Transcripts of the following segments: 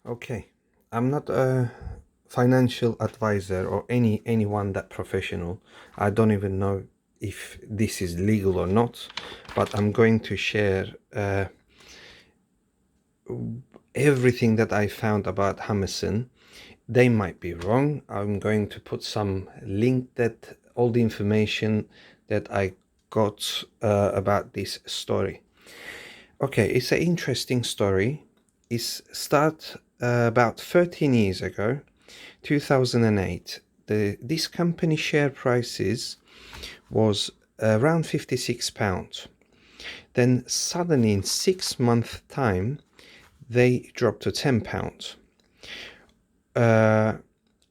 Okay, I'm not a financial advisor or anyone that professional. I don't even know if this is legal or not, but I'm going to share everything that I found about Hammerson. They might be wrong. I'm going to put some link that all the information that I got about this story. Okay, it's an interesting story. It's start about 13 years ago, 2008. This company share prices was around £56. Then suddenly in 6 month time, they dropped to £10.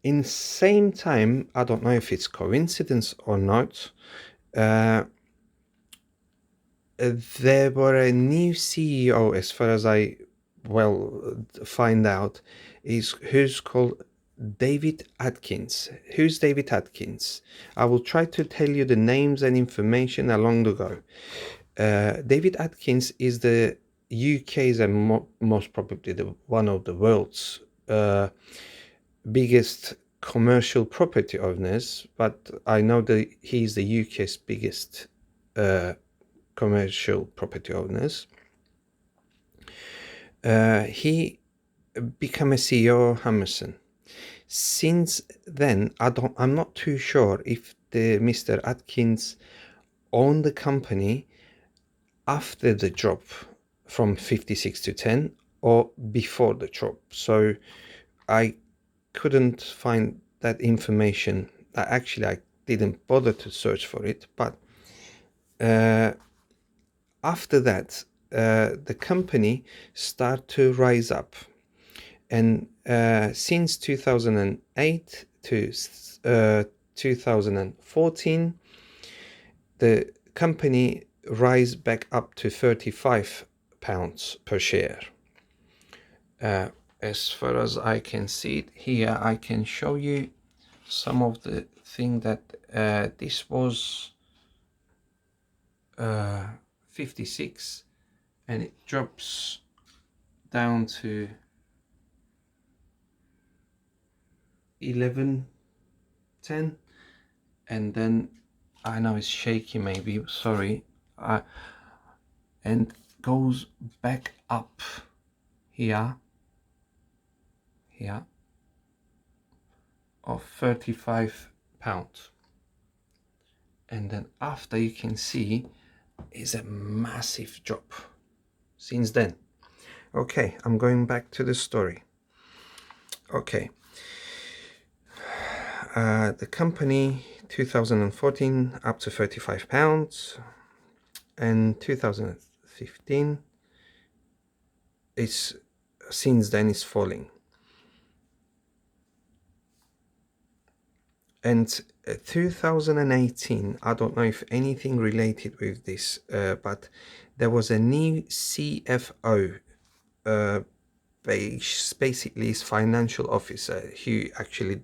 In same time, I don't know if it's coincidence or not, uh, there were a new CEO, as far as I find out, is who's called David Atkins. Who's David Atkins? I will try to tell you the names and information along the go. David Atkins is the UK's and most probably the one of the world's biggest commercial property owners, but I know that he's the UK's biggest commercial property owners. He became a CEO of Hammerson. Since then, I'm not too sure if the Mr. Atkins owned the company after the drop from 56 to 10 or before the drop. So I couldn't find that information. I didn't bother to search for it, but after that, the company started to rise up. And since 2008 to 2014, the company rise back up to £35 per share. As far as I can see it here, I can show you some of the thing that this was 56 and it drops down to 11.10, and then I know it's shaky, maybe, sorry, and goes back up here of £35, and then after you can see is a massive drop since then. Okay, I'm going back to the story. Okay, the company 2014 up to £35, and 2015 is since then is falling. And 2018, I don't know if anything related with this, but there was a new CFO, basically is financial officer, who actually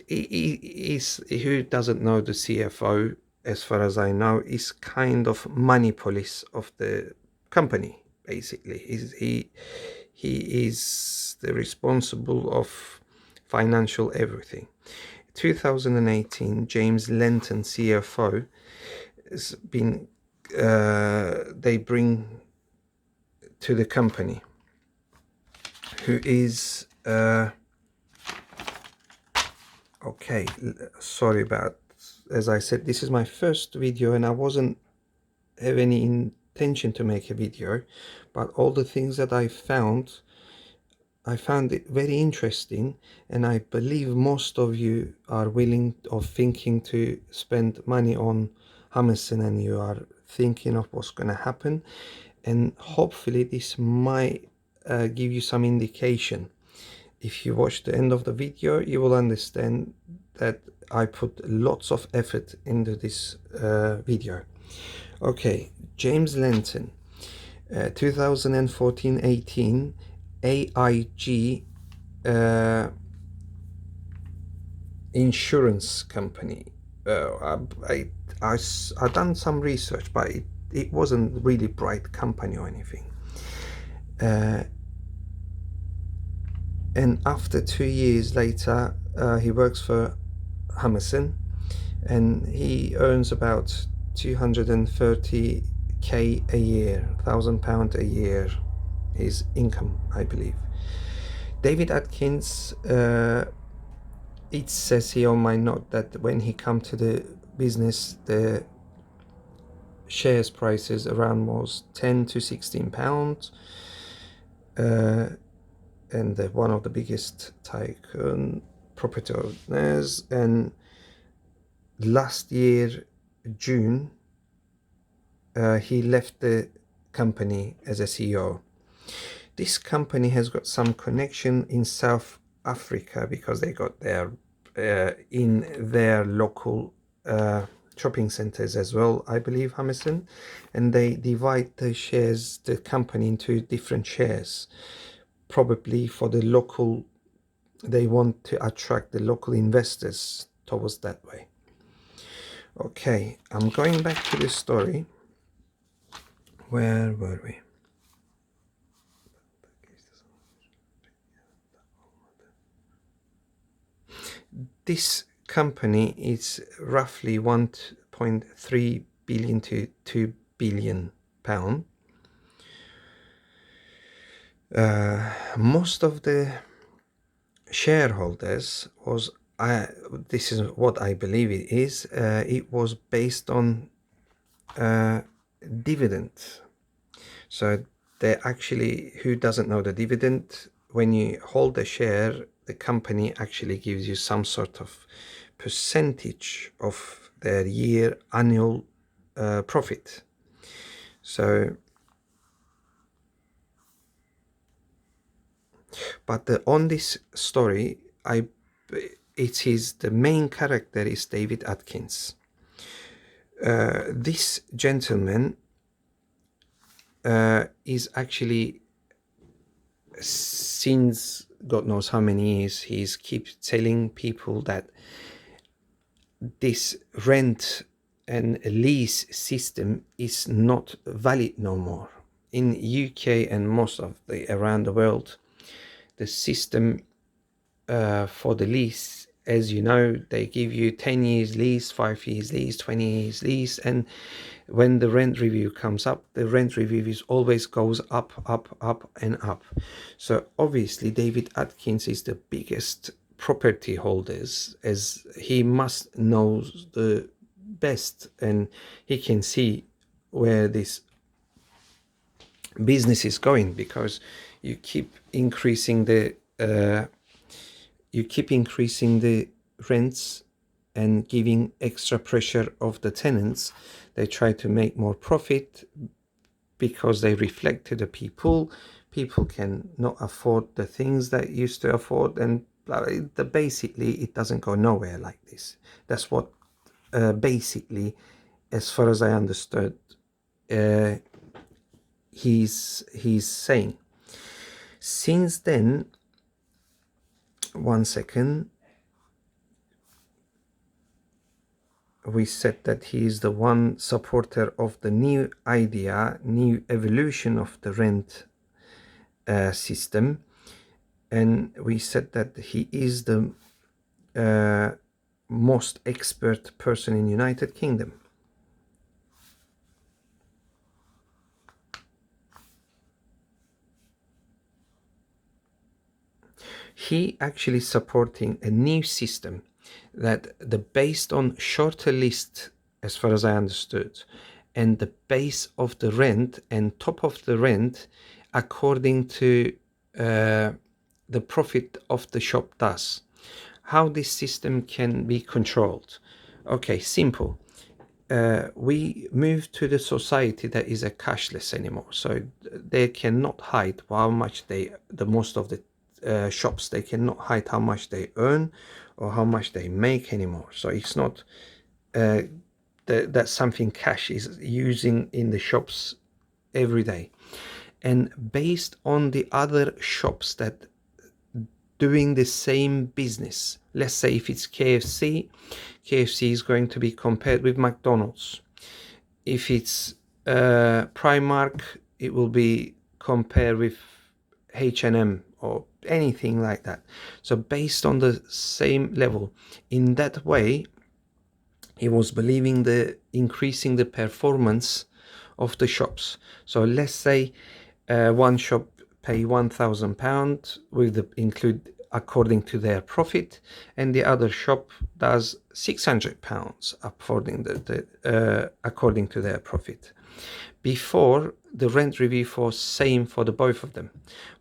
who doesn't know the CFO, as far as I know, is kind of money police of the company. Basically, he is the responsible of financial everything. 2018, James Lenton, CFO, has been they bring to the company, who is okay, sorry about, as I said, this is my first video and I wasn't have any intention to make a video, but all the things that I found it very interesting, and I believe most of you are willing or thinking to spend money on Hammerson, and you are thinking of what's going to happen, and hopefully this might give you some indication. If you watch the end of the video, you will understand that I put lots of effort into this video. Okay, James Lenton, 2014-18, AIG insurance company. I done some research, but it wasn't really bright company or anything. And after 2 years later, he works for Hammerson, and he earns about 230k a year, £1,000 a year, his income, I believe. David Atkins, it says here on my note that when he come to the business, the shares prices around was 10 to 16 pounds, and one of the biggest tycoon property owners. And last year June, he left the company as a CEO. This company has got some connection in South Africa because they got their in their local shopping centers as well, I believe, Hammerson, and they divide the shares, the company, into different shares, probably for the local. They want to attract the local investors towards that way. Okay, I'm going back to the story. Where were we? This company is roughly 1.3 billion to 2 billion pound. Most of the shareholders was, this is what I believe it is, it was based on dividend. So they actually, who doesn't know the dividend, when you hold a share, the company actually gives you some sort of percentage of their annual profit. So, but on this story, it is the main character is David Atkins. This gentleman is actually, since God knows how many years, he's keeps telling people that this rent and lease system is not valid no more. In UK and most of the around the world, the system for the lease, as you know, they give you 10 years lease, 5 years lease, 20 years lease, and when the rent review comes up, the rent review is always goes up, up, up and up. So obviously David Atkins is the biggest property holders, as he must know the best, and he can see where this business is going, because you keep increasing the rents and giving extra pressure of the tenants. They try to make more profit because they reflect to the people. People can not afford the things that used to afford, and basically it doesn't go nowhere like this. That's what basically, as far as I understood, he's saying. Since then, one second, we said that he is the one supporter of the new idea, new evolution of the rent system, and we said that he is the most expert person in United Kingdom. He actually supporting a new system that the based on shorter list, as far as I understood, and the base of the rent and top of the rent according to the profit of the shop does. How this system can be controlled? Okay, simple. We move to the society that is a cashless anymore, so they cannot hide how much the most of the shops, they cannot hide how much they earn or how much they make anymore. So it's not that something cash is using in the shops every day. And based on the other shops that doing the same business, let's say if it's KFC is going to be compared with McDonald's. If it's Primark, it will be compared with H&M or anything like that. So based on the same level, in that way, he was believing the increasing the performance of the shops. So let's say one shop pay £1,000 with the include according to their profit, and the other shop does £600 according to their profit. Before, the rent review was same for the both of them,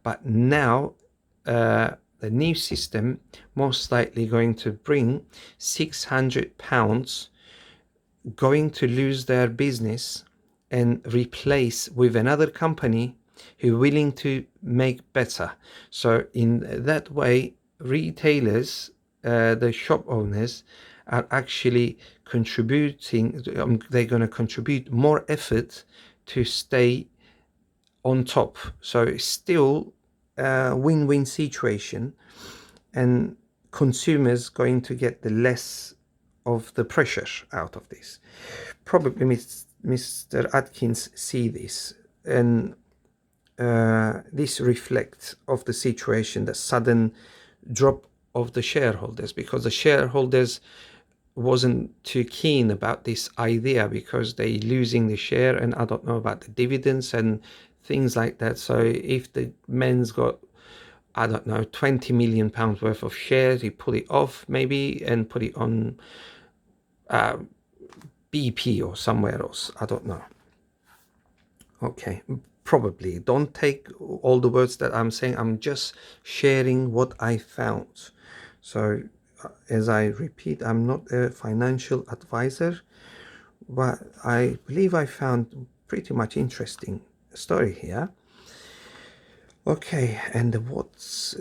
but now the new system most likely going to bring £600 going to lose their business and replace with another company who willing to make better. So in that way, retailers, the shop owners, are actually contributing. They're going to contribute more effort to stay on top. So it's still a win-win situation, and consumers going to get the less of the pressure out of this. Probably Mr. Atkins see this, and this reflects of the situation, the sudden drop of the shareholders, because the shareholders wasn't too keen about this idea because they losing the share, and I don't know about the dividends and things like that. So if the man's got, I don't know, £20 million worth of shares, he put it off maybe and put it on BP or somewhere else. I don't know. Okay, probably. Don't take all the words that I'm saying. I'm just sharing what I found. So as I repeat, I'm not a financial advisor, but I believe I found pretty much interesting story here. Okay, and what's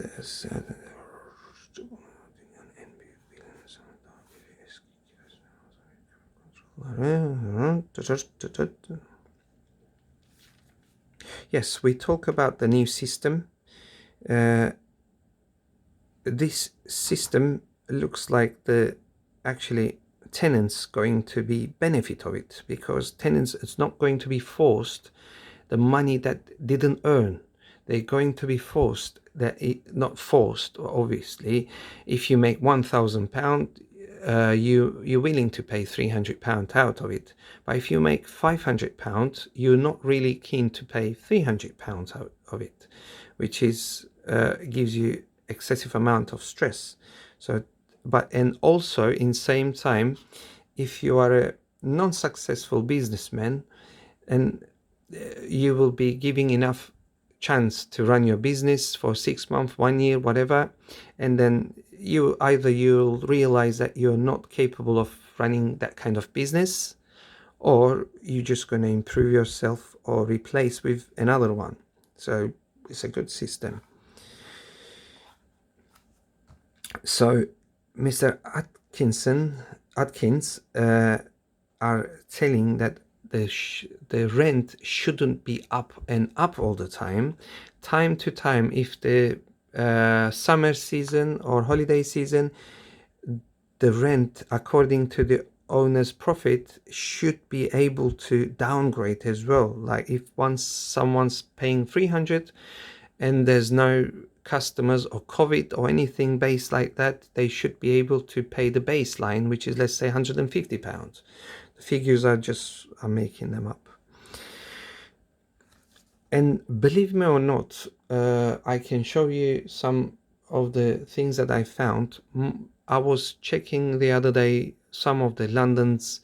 yes, we talk about the new system. This system looks like the actually tenants going to be benefit of it, because tenants, it's not going to be forced the money that didn't earn. They're going to be forced that it, not forced obviously. If you make £1,000, you're willing to pay £300 out of it. But if you make £500, you're not really keen to pay £300 out of it, which is gives you excessive amount of stress. So, but and also in same time, if you are a non-successful businessman, and you will be giving enough chance to run your business for 6 months, 1 year, whatever, and then you'll realize that you're not capable of running that kind of business, or you're just going to improve yourself or replace with another one. So it's a good system. So Mr. Atkins are telling that the rent shouldn't be up and up all the time. Time to time, if the summer season or holiday season, the rent according to the owner's profit should be able to downgrade as well. Like if once someone's paying 300 and there's no customers or COVID or anything based like that, they should be able to pay the baseline, which is, let's say, £150. The figures are just, I'm making them up. And believe me or not, I can show you some of the things that I found. I was checking the other day some of the London's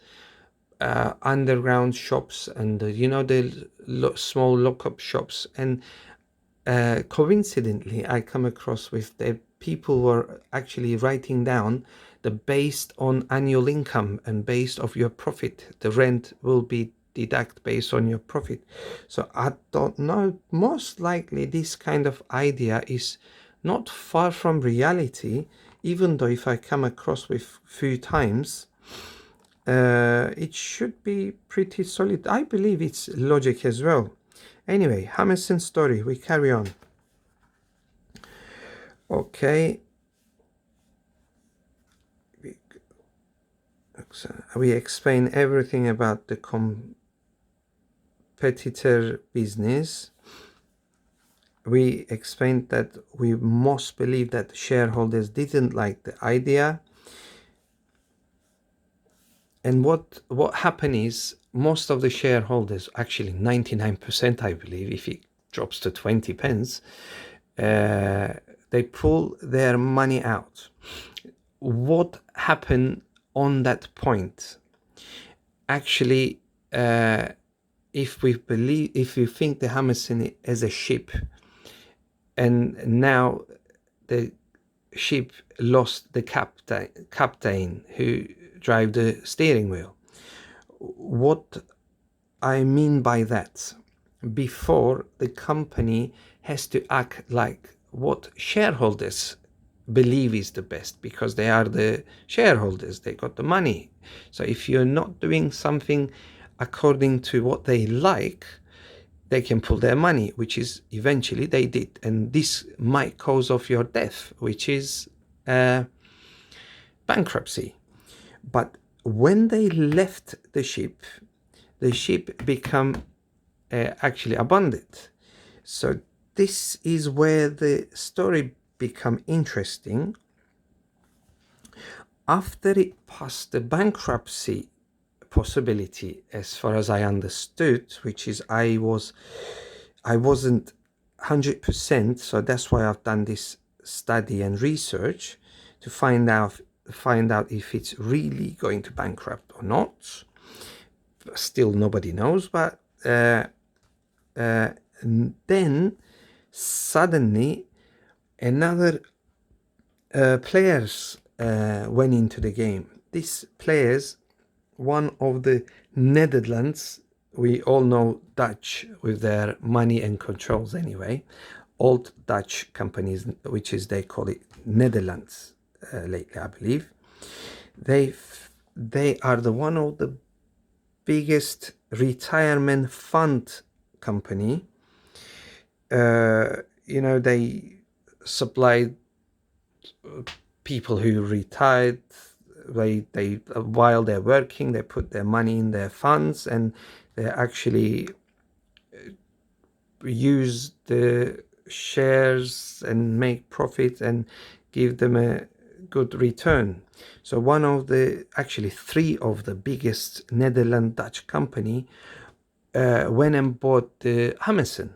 underground shops, and you know, the small lock-up shops, and coincidentally I come across with the people were actually writing down the based on annual income and based of your profit, the rent will be deduct based on your profit. So I don't know, most likely this kind of idea is not far from reality, even though if I come across with few times, it should be pretty solid. I believe it's logic as well. Anyway, Hammerson story, we carry on. Okay, we explain everything about the competitor business. we explained that we most believe that shareholders didn't like the idea. And what happened is most of the shareholders, actually 99%, I believe, if it drops to 20 pence, they pull their money out. What happened on that point? Actually, if we think the Hammerson is a ship, and now the ship lost the captain who drive the steering wheel. What I mean by that, before, the company has to act like what shareholders believe is the best, because they are the shareholders, they got the money. So if you're not doing something according to what they like, they can pull their money, which is eventually they did. And this might cause of your death, which is bankruptcy. But when they left the ship become actually abandoned. So this is where the story become interesting. After it passed the bankruptcy possibility, as far as I understood, which is I wasn't 100%, so that's why I've done this study and research to find out if it's really going to bankrupt or not. Still nobody knows, but then suddenly another players went into the game. These players, one of the Netherlands, we all know Dutch with their money and controls anyway, old Dutch companies, which is they call it Netherlands lately, I believe. They are the one of the biggest retirement fund company. They supply people who retired. They while they're working, they put their money in their funds, and they actually use the shares and make profit and give them a good return. So actually three of the biggest Netherlands Dutch company went and bought the Hammerson.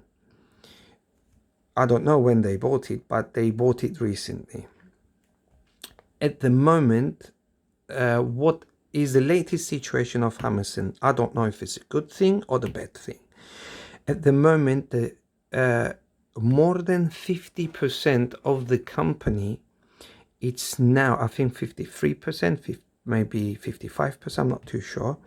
I don't know when they bought it, but they bought it recently. At the moment, what is the latest situation of Hammerson? I don't know if it's a good thing or the bad thing. At the moment, more than 50% of the company, it's now, I think 53%, maybe 55%, I'm not too sure.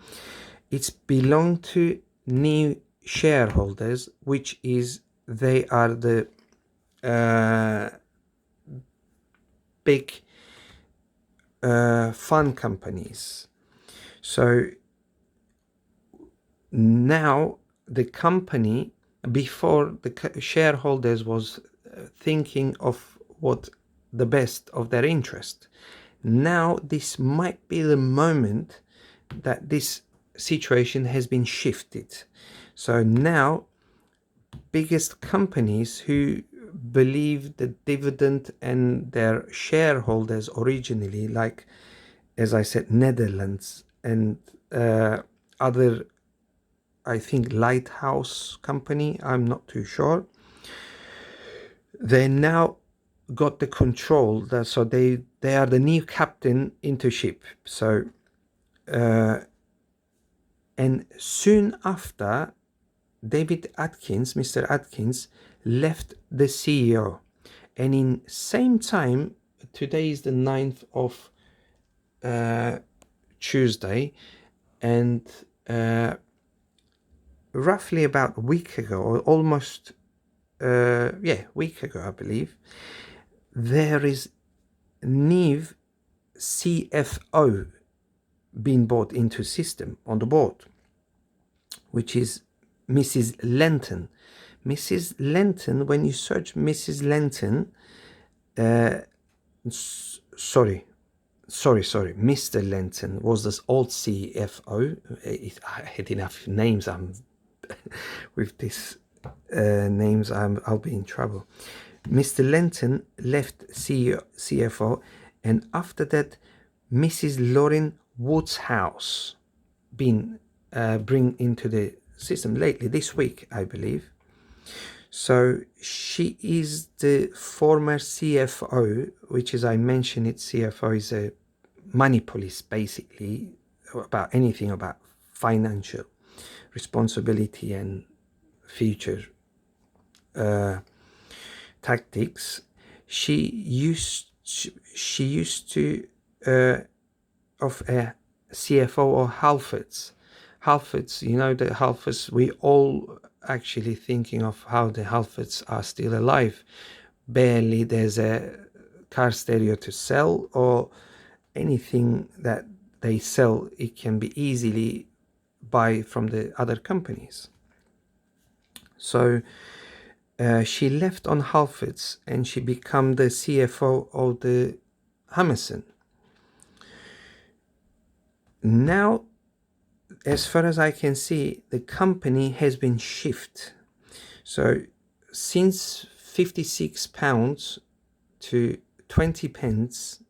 It's belong to new shareholders, which is, they are the big fund companies. So now the company, before the shareholders was thinking of what the best of their interest. Now this might be the moment that this situation has been shifted. So now biggest companies who believe the dividend and their shareholders originally, like as I said, Netherlands and other, I think, lighthouse company, I'm not too sure, they now got the control, so they are the new captain into ship. So and soon after, Mr. Atkins left the CEO, and in same time, today is the 9th of Tuesday, and roughly about a week ago, or almost week ago, I believe, there is new CFO being brought into system on the board, which is Mrs. Lenton. Mrs. Lenton, when you search Mrs. Lenton, Mr. Lenton was this old CFO. I had enough names with this names, I'll be in trouble. Mr. Lenton left CEO, CFO, and after that, Mrs. Lauren Woodshouse been bring into the system lately, this week, I believe. So she is the former CFO, which, as I mentioned, it CFO is a money police, basically, about anything about financial responsibility and future tactics. She used to of a CFO of Halfords. Halfords, you know, the Halfords, we all actually thinking of how the Halfords are still alive. Barely there's a car stereo to sell, or anything that they sell, it can be easily buy from the other companies. So she left on Halfords and she became the CFO of the Hammerson. Now, as far as I can see, the company has been shifted. So since £56 to 20 pence,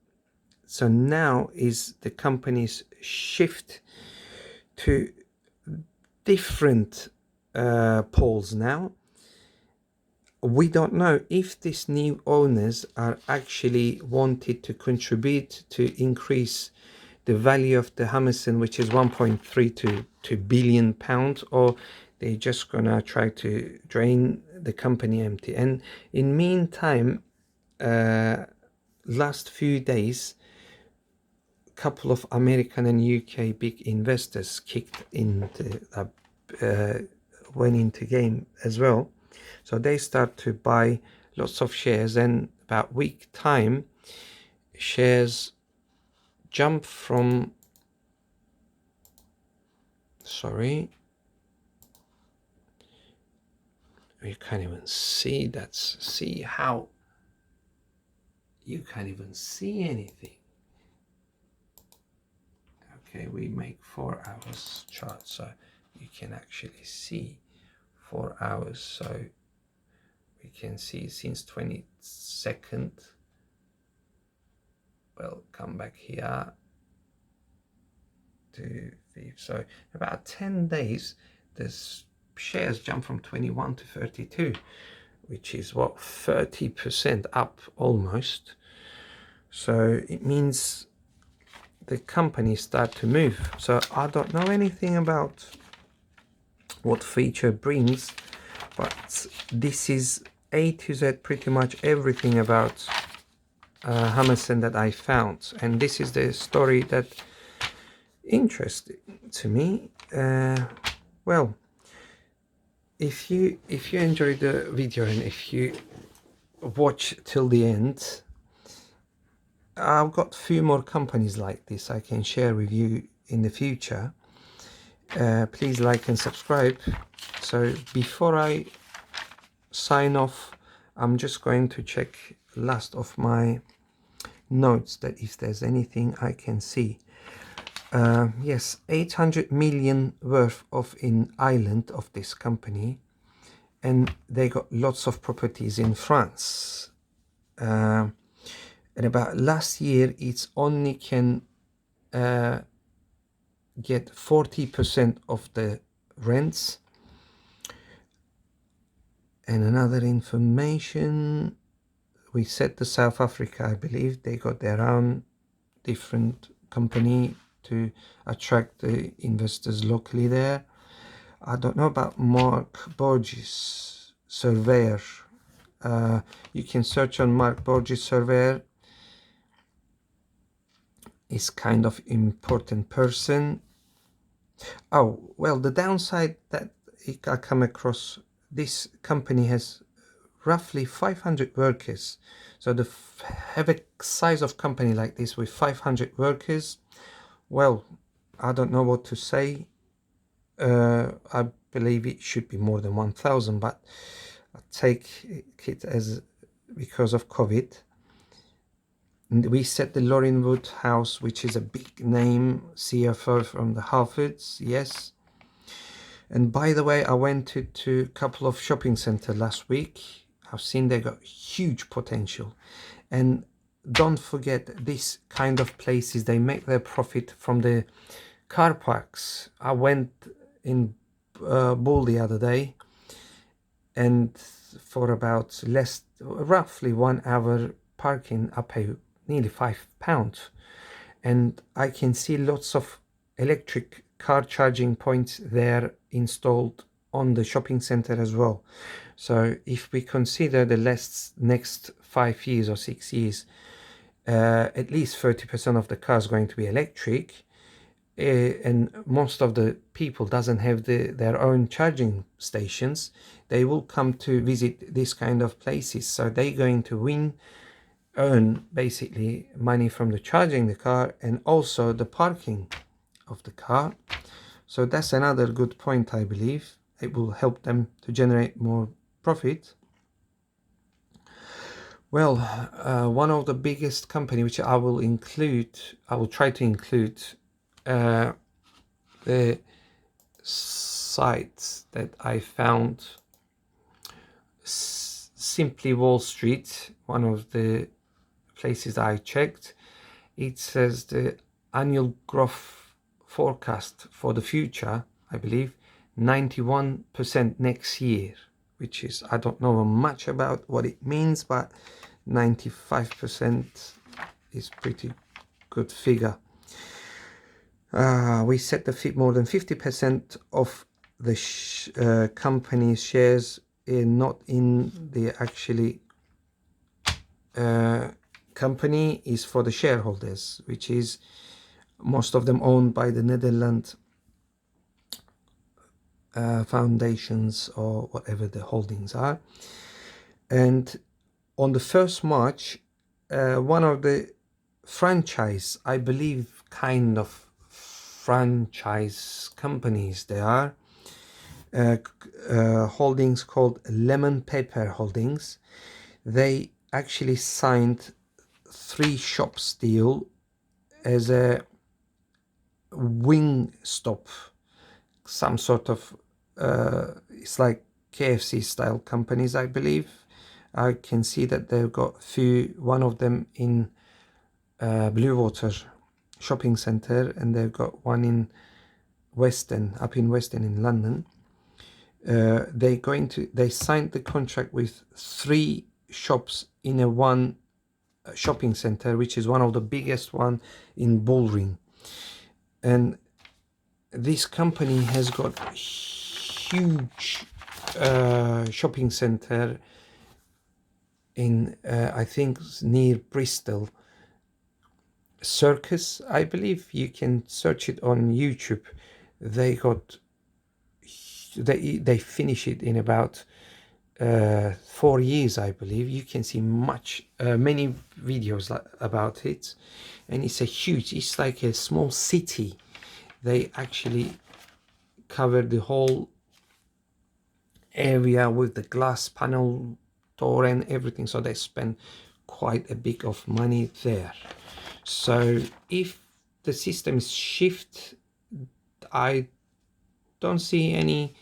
so now is the company's shift to different polls now. We don't know if these new owners are actually wanted to contribute to increase the value of the Hammerson, which is 1.3 to 2 billion pounds, or they're just gonna try to drain the company empty. And in meantime, last few days, a couple of American and UK big investors kicked into went into game as well. So they start to buy lots of shares, and about week time, shares jump from, sorry, you can't even see, that's, see how you can't even see anything. Okay, we make 4 hours chart, so you can actually see 4 hours. So we can see since 22nd. Well, come back here to the, so about 10 days, this shares jump from 21 to 32, which is what, 30% up almost. So it means the company start to move. So I don't know anything about what feature brings, but this is A to Z, pretty much everything about Hammerson that I found, and this is the story that interesting to me. Well, if you enjoyed the video and if you watch till the end, I've got a few more companies like this I can share with you in the future. Please like and subscribe. So before I sign off, I'm just going to check last of my notes that if there's anything I can see. Yes, 800 million worth of in Ireland of this company, and they got lots of properties in France. And about last year, it's only can get 40% of the rents. And another information, we said to South Africa, I believe they got their own different company to attract the investors locally there. I don't know about Mark Borges, surveyor. You can search on Mark Borges, surveyor. Is kind of important person. Oh, well, the downside that I come across, this company has roughly 500 workers. So to have a size of company like this with 500 workers, well, I don't know what to say. I believe it should be more than 1,000, but I take it as because of COVID. And we set the Lauren Woodhouse, which is a big name CFO from the Halfords, yes. And by the way, I went to a couple of shopping centers last week. I've seen they got huge potential. And don't forget, this kind of places, they make their profit from the car parks. I went in Bull the other day, and for about roughly 1 hour parking, I pay nearly £5. And I can see lots of electric car charging points there installed on the shopping center as well. So if we consider the next 5 years or 6 years, at least 30% of the cars going to be electric, and most of the people doesn't have their own charging stations, they will come to visit this kind of places. So they're going to earn basically money from the charging the car and also the parking of the car. So that's another good point. I believe it will help them to generate more profit. Well, one of the biggest company which I will try to include the sites that I found. Simply Wall Street, one of the places I checked, it says the annual growth forecast for the future, I believe 91% next year, which is, I don't know much about what it means, but 95% is pretty good figure. We set the more than 50% of the company's shares not in the actually company is for the shareholders, which is most of them owned by the Netherlands foundations or whatever the holdings are. And on the 1st March, one of the franchise, I believe kind of franchise companies they are, holdings called Lemon Pepper Holdings, they actually signed 3 shops deal as a wing stop, some sort of it's like KFC style companies, I believe. I can see that they've got one of them in Bluewater shopping center, and they've got one in up in Western in London. They signed the contract with 3 shops in one shopping center, which is one of the biggest one in Bullring. And this company has got huge shopping center in I think near Bristol Circus, I believe. You can search it on YouTube. They finish it in about 4 years, I believe. You can see many videos about it, and it's like a small city. They actually cover the whole area with the glass panel door and everything, so they spend quite a bit of money there. So if the systems shift, I don't see any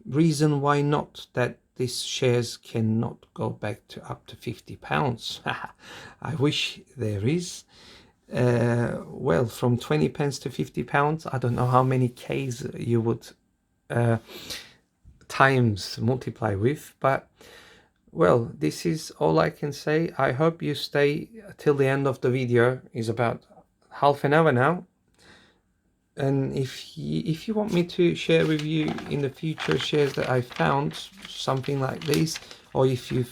reason why not that these shares cannot go back to up to £50. I wish there is. Well, from 20 pence to £50, I don't know how many K's you would times multiply with, but well, this is all I can say. I hope you stay till the end of the video. It's about half an hour now. And if you want me to share with you in the future shares that I found, something like this, or if you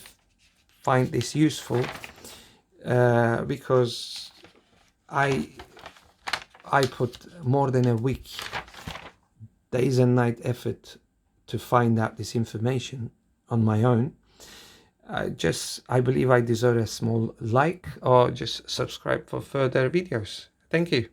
find this useful, because I put more than a week, days and night effort to find out this information on my own. I believe I deserve a small like, or just subscribe for further videos. Thank you.